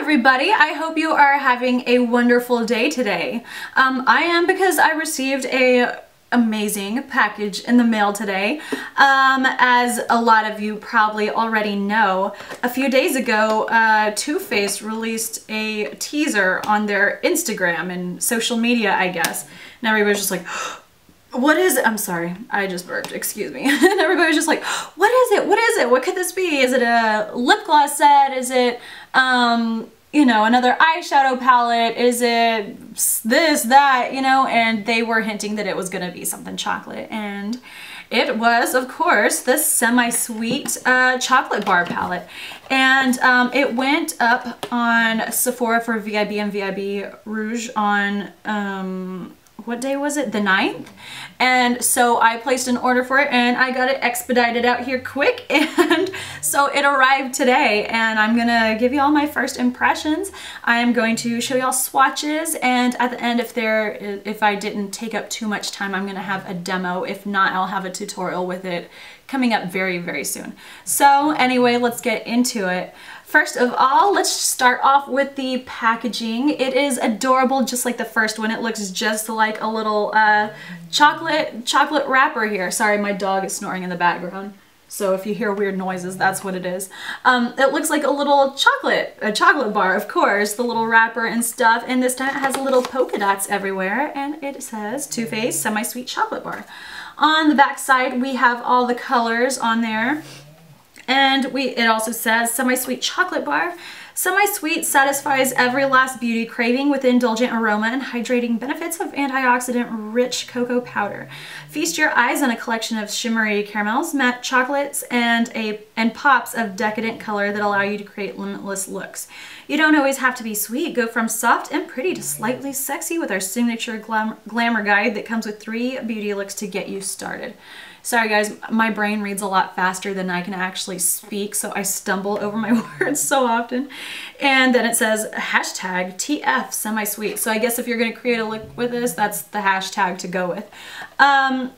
everybody, I hope you are having a wonderful day today. I am, because I received a amazing package in the mail today. As a lot of you probably already know, a few days ago Too Faced released a teaser on their Instagram and social media, I guess, and everybody's just like, what is it? I'm sorry, I just burped, excuse me. And everybody's just like, what is it? What is it? What could this be? Is it a lip gloss set? Is it, you know, another eyeshadow palette? Is it this, that, you know? And they were hinting that it was gonna be something chocolate. And it was, of course, the Semi-Sweet chocolate bar palette. And it went up on Sephora for VIB and VIB Rouge on, what day was it? The 9th. And so I placed an order for it and I got it expedited out here quick, and so it arrived today, and I'm gonna give you all my first impressions. I'm going to show y'all swatches, and at the end, if I didn't take up too much time, I'm gonna have a demo. If not, I'll have a tutorial with it coming up very, very soon. So anyway, let's get into it. First of all, let's start off with the packaging. It is adorable, just like the first one. It looks just like a little chocolate wrapper here. Sorry, my dog is snoring in the background, so if you hear weird noises, that's what it is. It looks like a little chocolate bar, of course, the little wrapper and stuff, and this time it has little polka dots everywhere, and it says Too Faced Semi-Sweet Chocolate Bar. On the back side, we have all the colors on there. And it also says Semi-Sweet Chocolate Bar. Semi-Sweet satisfies every last beauty craving with indulgent aroma and hydrating benefits of antioxidant-rich cocoa powder. Feast your eyes on a collection of shimmery caramels, matte chocolates, and pops of decadent color that allow you to create limitless looks. You don't always have to be sweet. Go from soft and pretty to slightly sexy with our signature glamour guide that comes with 3 beauty looks to get you started. Sorry guys, my brain reads a lot faster than I can actually speak, so I stumble over my words so often. And then it says hashtag TF Semi-Sweet. So I guess if you're gonna create a look with this, that's the hashtag to go with. I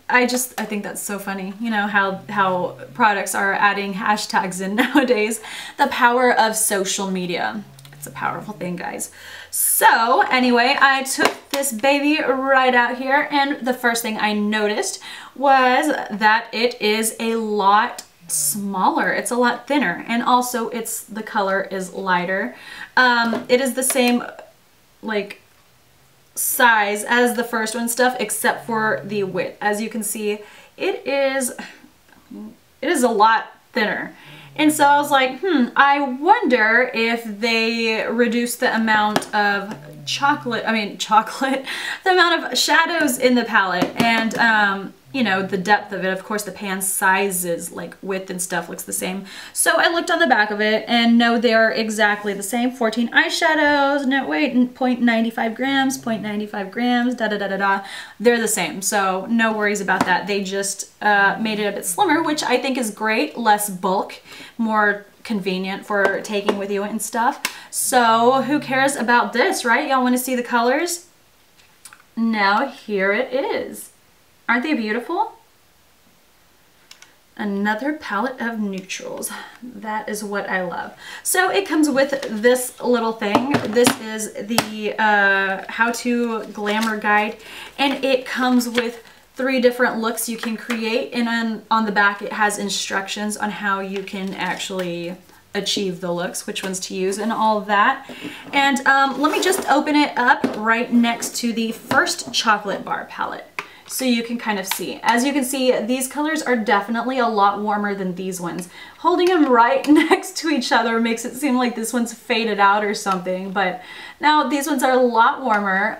think that's so funny, you know, how products are adding hashtags in nowadays. The power of social media. It's a powerful thing, guys. So anyway, I took this baby right out here, and the first thing I noticed was that it is a lot smaller. It's a lot thinner, and also the color is lighter. It is the same like size as the first one stuff, except for the width. As you can see, it is a lot thinner. And so I was like, I wonder if they reduced the amount of the amount of shadows in the palette, and you know, the depth of it. Of course, the pan sizes, like width and stuff, looks the same. So I looked on the back of it, and no, they're exactly the same. 14 eyeshadows, no wait, 0.95 grams, 0.95 grams, da-da-da-da-da. They're the same, so no worries about that. They just made it a bit slimmer, which I think is great. Less bulk, more convenient for taking with you and stuff. So who cares about this, right? Y'all want to see the colors? Now here it is. Aren't they beautiful? Another palette of neutrals. That is what I love. So it comes with this little thing. This is the How to Glamour Guide, and it comes with 3 different looks you can create, and on the back it has instructions on how you can actually achieve the looks, which ones to use and all of that. And let me just open it up right next to the first chocolate bar palette, so you can kind of see. As you can see, these colors are definitely a lot warmer than these ones. Holding them right next to each other makes it seem like this one's faded out or something, but now these ones are a lot warmer.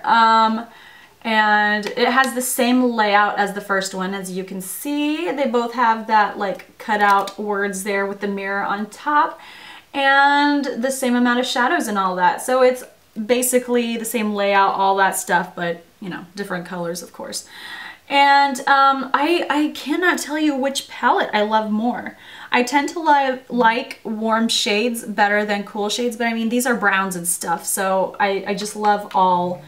And it has the same layout as the first one. As you can see, they both have that like cut out words there with the mirror on top, and the same amount of shadows and all that. So it's basically the same layout, all that stuff, but you know, different colors, of course. And I cannot tell you which palette I love more. I tend to like warm shades better than cool shades, but I mean, these are browns and stuff, so I just love all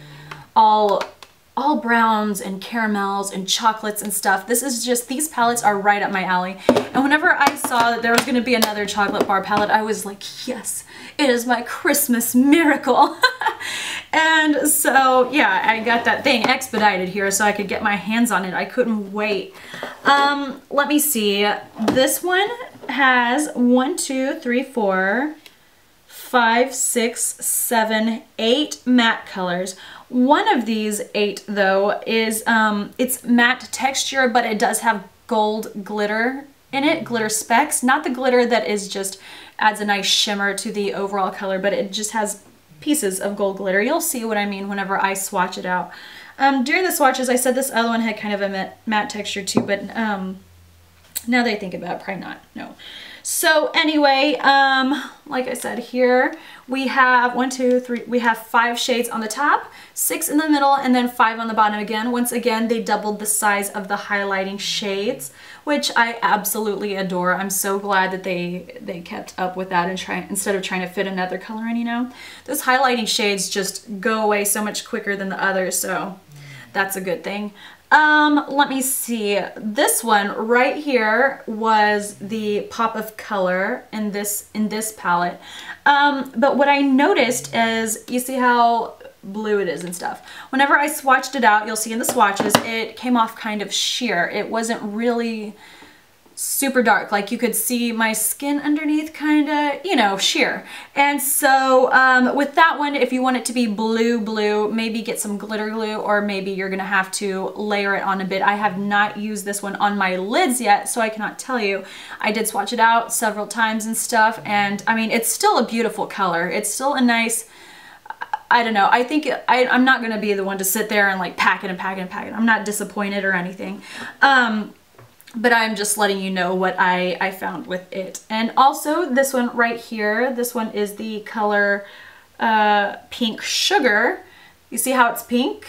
all browns and caramels and chocolates and stuff. This is just, these palettes are right up my alley. And whenever I saw that there was going to be another chocolate bar palette, I was like, yes, it is my Christmas miracle. And so, yeah, I got that thing expedited here so I could get my hands on it. I couldn't wait. Let me see. This one has 1, 2, 3, 4, 5, 6, 7, 8 matte colors. One of these 8 though is it's matte texture, but it does have gold glitter in it, glitter specks. Not the glitter that is just adds a nice shimmer to the overall color, but it just has pieces of gold glitter. You'll see what I mean whenever I swatch it out. During the swatches, I said this other one had kind of a matte texture too, but now that I think about it, probably not, no. So anyway, like I said, here we have 1, 2, 3, we have 5 shades on the top, 6 in the middle, and then 5 on the bottom again. Once again, they doubled the size of the highlighting shades, which I absolutely adore. I'm so glad that they kept up with that and instead of trying to fit another color in, you know. Those highlighting shades just go away so much quicker than the others, so that's a good thing. Let me see. This one right here was the pop of color in this palette. But what I noticed is, you see how blue it is and stuff. Whenever I swatched it out, you'll see in the swatches, it came off kind of sheer. It wasn't really super dark. Like you could see my skin underneath kind of, you know, sheer. And so with that one, if you want it to be blue, maybe get some glitter glue, or maybe you're gonna have to layer it on a bit. I have not used this one on my lids yet, so I cannot tell you. I did swatch it out several times and stuff, and I mean, it's still a beautiful color. It's still a nice, I don't know, I think I'm not gonna be the one to sit there and like pack it and pack it and pack it. I'm not disappointed or anything. But I'm just letting you know what I found with it. And also this one right here, this one is the color Pink Sugar. You see how it's pink?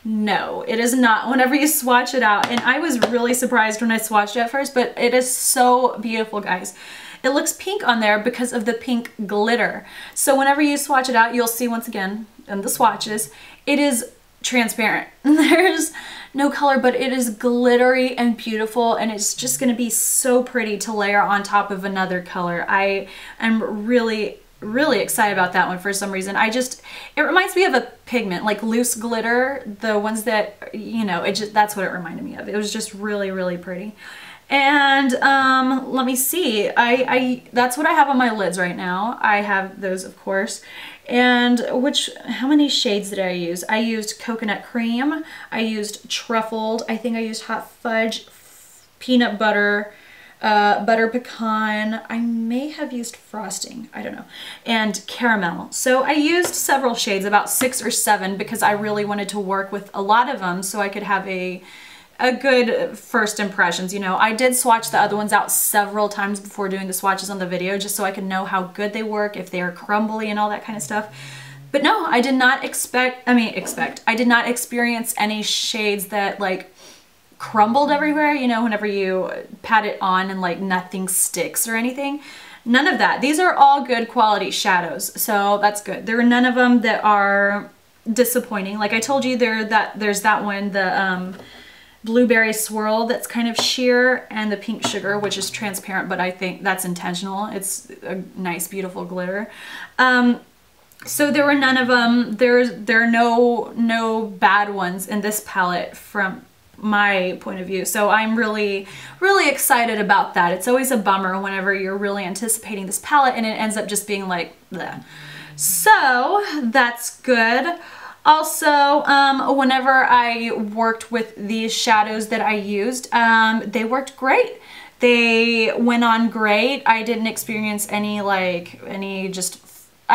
No, it is not whenever you swatch it out. And I was really surprised when I swatched it at first, but it is so beautiful, guys. It looks pink on there because of the pink glitter. So whenever you swatch it out, you'll see once again in the swatches, it is transparent. There's no color, but it is glittery and beautiful, and it's just going to be so pretty to layer on top of another color. I am really excited about that one for some reason. It reminds me of a pigment, like loose glitter, the ones that, you know, that's what it reminded me of. It was just really pretty. And let me see, that's what I have on my lids right now. I have those, of course. And how many shades did I use? I used Coconut Cream, I used Truffled, I think I used Hot Fudge, Peanut Butter, Butter Pecan, I may have used Frosting, I don't know, and Caramel. So I used several shades, about 6 or 7, because I really wanted to work with a lot of them so I could have a good first impressions. You know, I did swatch the other ones out several times before doing the swatches on the video, just so I could know how good they work, if they are crumbly and all that kind of stuff. But no, I did not I did not experience any shades that like crumbled everywhere, you know, whenever you pat it on and like nothing sticks or anything. None of that. These are all good quality shadows, so that's good. There are none of them that are disappointing. Like I told you, there's that one, the Blueberry Swirl, that's kind of sheer, and the Pink Sugar, which is transparent, but I think that's intentional. It's a nice, beautiful glitter. So there were none of them. There are no bad ones in this palette from my point of view. So I'm really excited about that. It's always a bummer whenever you're really anticipating this palette and it ends up just being like bleh. So that's good. Also, whenever I worked with these shadows that I used, they worked great. They went on great. I didn't experience I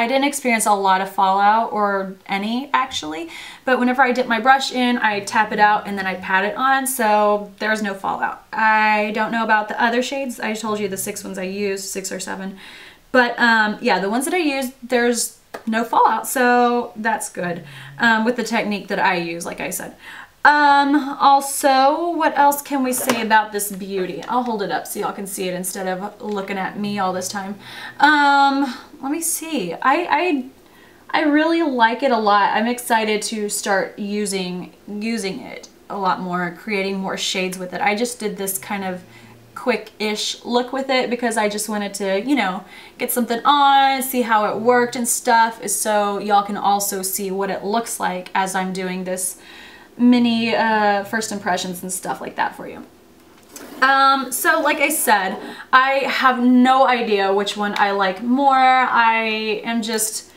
didn't experience a lot of fallout, or any actually, but whenever I dip my brush in, I tap it out and then I pat it on, so there's no fallout. I don't know about the other shades. I told you the 6 ones I used, 6 or 7, but yeah, the ones that I used, there's no fallout, so that's good with the technique that I use, like I said. Also, what else can we say about this beauty? I'll hold it up so y'all can see it instead of looking at me all this time. Let me see. I really like it a lot. I'm excited to start using it a lot more, creating more shades with it. I just did this kind of quick-ish look with it because I just wanted to, you know, get something on, see how it worked and stuff, so y'all can also see what it looks like as I'm doing this mini first impressions and stuff like that for you. So like I said, I have no idea which one I like more. I just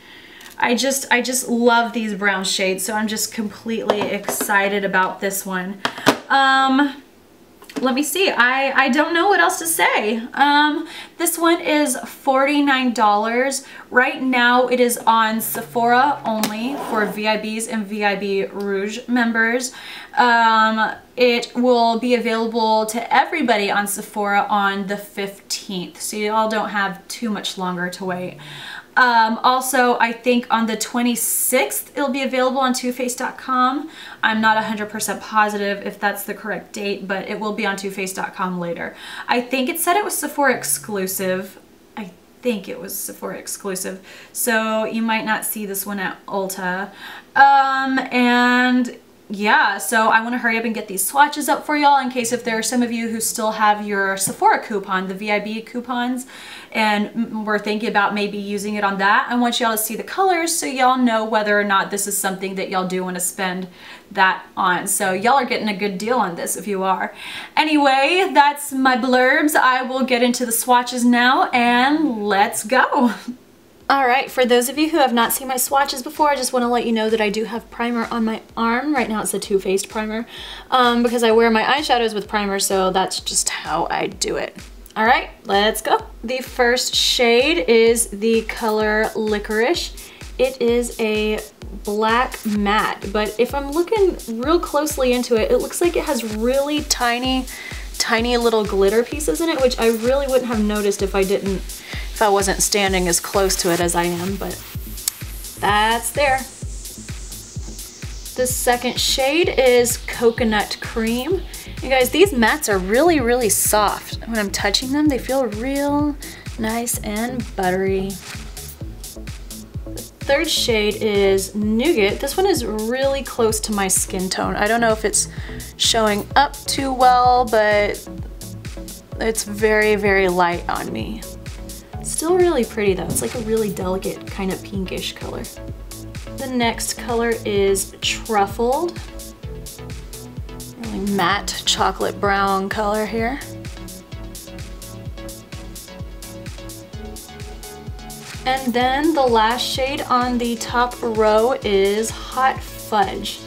love these brown shades, so I'm just completely excited about this one. Let me see. I don't know what else to say. This one is $49. Right now it is on Sephora only for VIBs and VIB Rouge members. It will be available to everybody on Sephora on the 15th, so you all don't have too much longer to wait. Also, I think on the 26th it'll be available on TooFaced.com. I'm not 100% positive if that's the correct date, but it will be on TooFaced.com later. I think it said it was Sephora exclusive. I think it was Sephora exclusive, so you might not see this one at Ulta. And yeah, so I want to hurry up and get these swatches up for y'all in case if there are some of you who still have your Sephora coupon, the VIB coupons, and we're thinking about maybe using it on that. I want y'all to see the colors so y'all know whether or not this is something that y'all do want to spend that on. So y'all are getting a good deal on this if you are. Anyway, that's my blurbs. I will get into the swatches now and let's go. Alright, for those of you who have not seen my swatches before, I just want to let you know that I do have primer on my arm. Right now it's a Too Faced primer because I wear my eyeshadows with primer, so that's just how I do it. Alright, let's go. The first shade is the color Licorice. It is a black matte, but if I'm looking real closely into it, it looks like it has really tiny little glitter pieces in it, which I really wouldn't have noticed if I wasn't standing as close to it as I am, but that's there. The second shade is Coconut Cream. You guys, these mattes are really soft. When I'm touching them, they feel real nice and buttery. The third shade is Nougat. This one is really close to my skin tone. I don't know if it's showing up too well, but it's very light on me. Still really pretty though. It's like a really delicate kind of pinkish color. The next color is Truffled. Really matte chocolate brown color here. And then the last shade on the top row is Hot Fudge.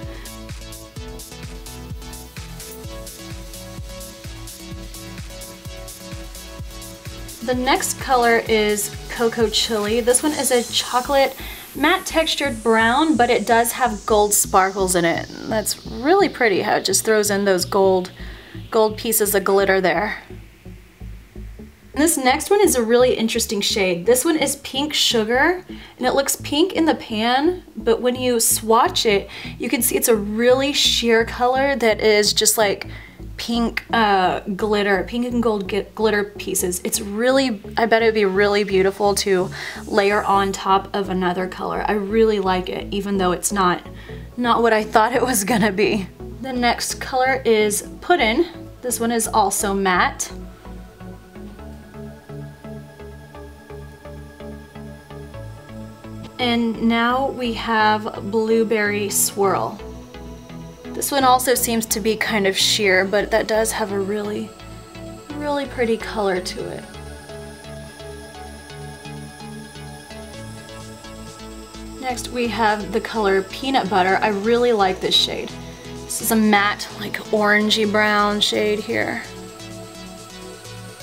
The next color is Cocoa Chili. This one is a chocolate matte textured brown, but it does have gold sparkles in it. That's really pretty how it just throws in those gold pieces of glitter there. And this next one is a really interesting shade. This one is Pink Sugar, and it looks pink in the pan, but when you swatch it, you can see it's a really sheer color that is just like pink glitter, pink and gold glitter pieces. It's really, I bet it would be really beautiful to layer on top of another color. I really like it, even though it's not what I thought it was gonna be. The next color is Puddin'. This one is also matte. And now we have Blueberry Swirl. This one also seems to be kind of sheer, but that does have a really pretty color to it. Next we have the color Peanut Butter. I really like this shade. This is a matte, like orangey brown shade here.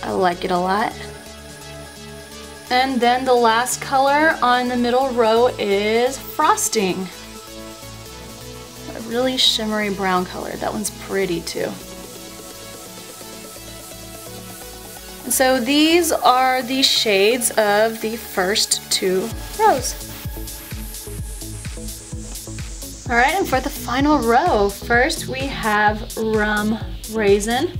I like it a lot. And then the last color on the middle row is Frosting. A really shimmery brown color. That one's pretty too. And so these are the shades of the first two rows. Alright, and for the final row, first we have Rum Raisin.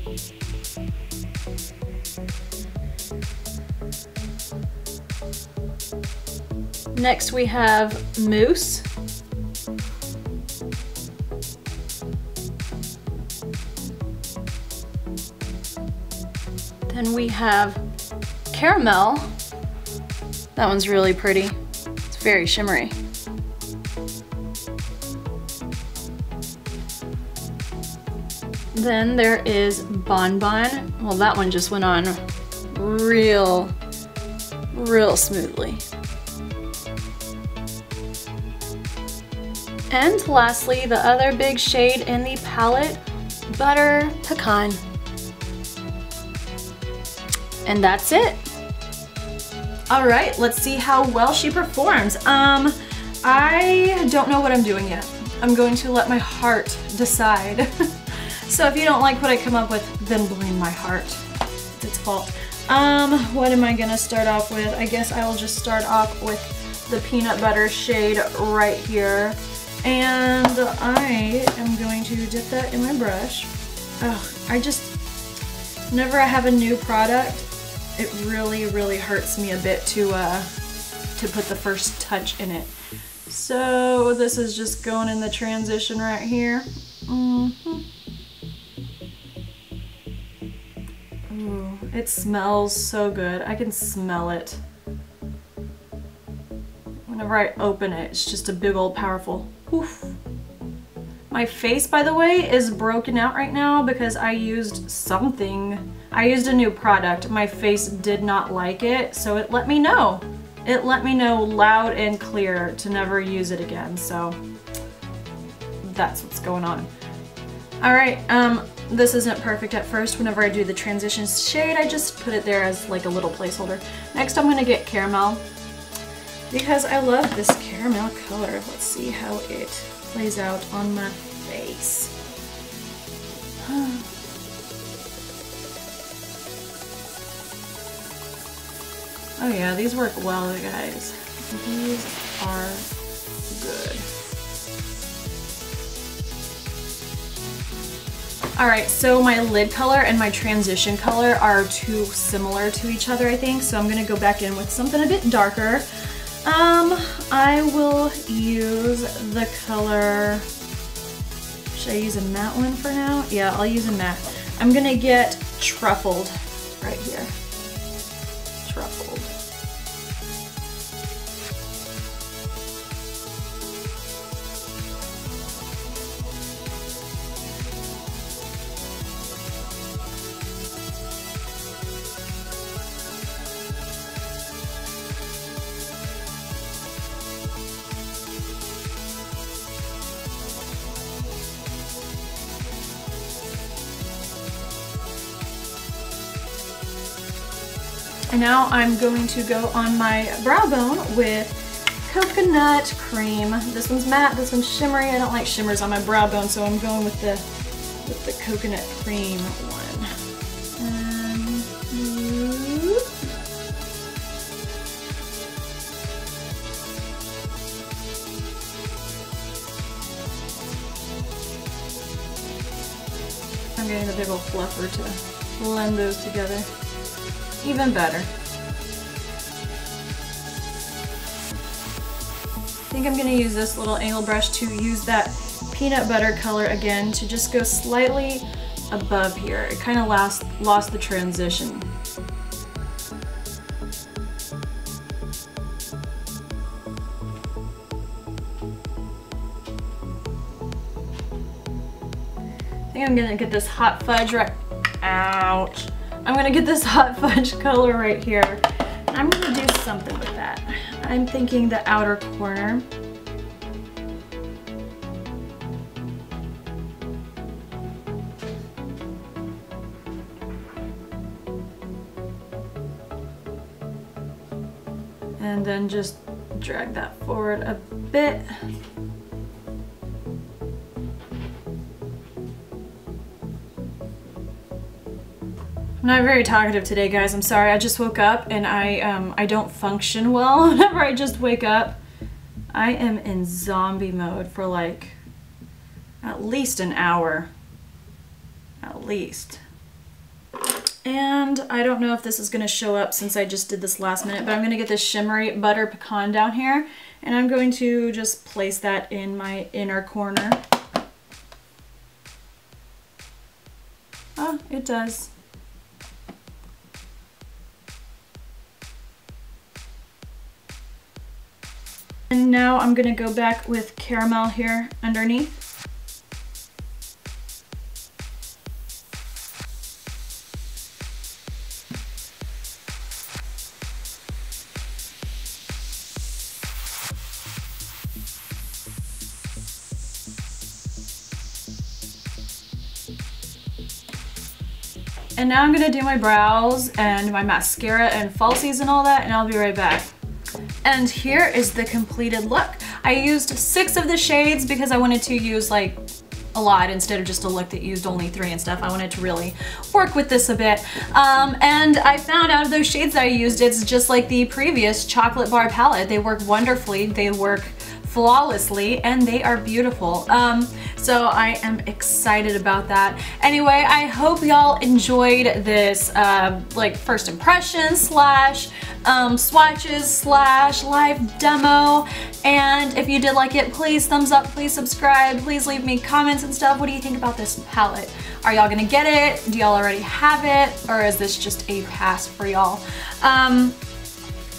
Next we have Mousse. Then we have Caramel. That one's really pretty. It's very shimmery. Then there is Bonbon. Well, that one just went on real smoothly. And lastly, the other big shade in the palette, Butter Pecan. And that's it. All right, let's see how well she performs. I don't know what I'm doing yet. I'm going to let my heart decide. So if you don't like what I come up with, then blame my heart. It's its fault. What am I gonna start off with? I guess I will just start off with the peanut butter shade right here. And I am going to dip that in my brush. Whenever I have a new product, it really hurts me a bit to put the first touch in it. So this is just going in the transition right here. Ooh, it smells so good. I can smell it. Whenever I open it, it's just a big old powerful oof. My face, by the way, is broken out right now because I used something. I used a new product. My face did not like it, so it let me know. It let me know loud and clear to never use it again, so that's what's going on. All right, this isn't perfect at first. Whenever I do the transition shade, I just put it there as like a little placeholder. Next, I'm gonna get Caramel because I love this caramel color. Let's see how it plays out on my face. Oh yeah, these work well, guys. These are good. Alright, so my lid color and my transition color are too similar to each other, I think, so I'm gonna go back in with something a bit darker. I will use the color, should I use a matte one for now? Yeah, I'll use a matte. I'm gonna get Truffled right here. Truffled. And now I'm going to go on my brow bone with Coconut Cream. This one's matte, this one's shimmery. I don't like shimmers on my brow bone, so I'm going with the Coconut Cream one. I'm getting the big old fluffer to blend those together. Even better. I think I'm going to use this little angle brush to use that peanut butter color again to just go slightly above here. It kind of lost the transition. I think I'm going to get this hot fudge right... Ouch! I'm gonna get this hot fudge color right here. And I'm gonna do something with that. I'm thinking the outer corner. And then just drag that forward a bit. I'm not very talkative today, guys. I'm sorry. I just woke up and I don't function well whenever I just wake up. I am in zombie mode for like at least an hour. At least. And I don't know if this is going to show up since I just did this last minute, but I'm going to get this shimmery butter pecan down here, and I'm going to just place that in my inner corner. Oh, it does. And now I'm going to go back with caramel here underneath. And now I'm gonna do my brows and my mascara and falsies and all that, and I'll be right back. And here is the completed look. I used 6 of the shades because I wanted to use like a lot instead of just a look that used only 3 and stuff. I wanted to really work with this a bit. And I found out of those shades that I used, it's just like the previous chocolate bar palette. They work wonderfully, they work flawlessly, and they are beautiful. So I am excited about that. Anyway, I hope y'all enjoyed this like first impression slash swatches slash live demo. And if you did like it, please thumbs up, please subscribe, please leave me comments and stuff. What do you think about this palette? Are y'all gonna get it? Do y'all already have it? Or is this just a pass for y'all?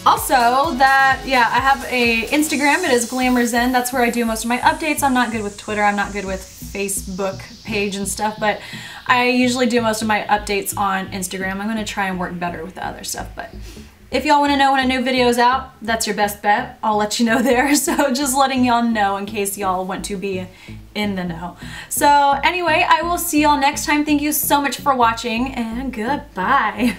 Also, yeah, I have a Instagram. It is GlamorZen. That's where I do most of my updates. I'm not good with Twitter. I'm not good with Facebook page and stuff, but I usually do most of my updates on Instagram. I'm going to try and work better with the other stuff, but if y'all want to know when a new video is out, that's your best bet. I'll let you know there. So just letting y'all know in case y'all want to be in the know. So anyway, I will see y'all next time. Thank you so much for watching, and goodbye.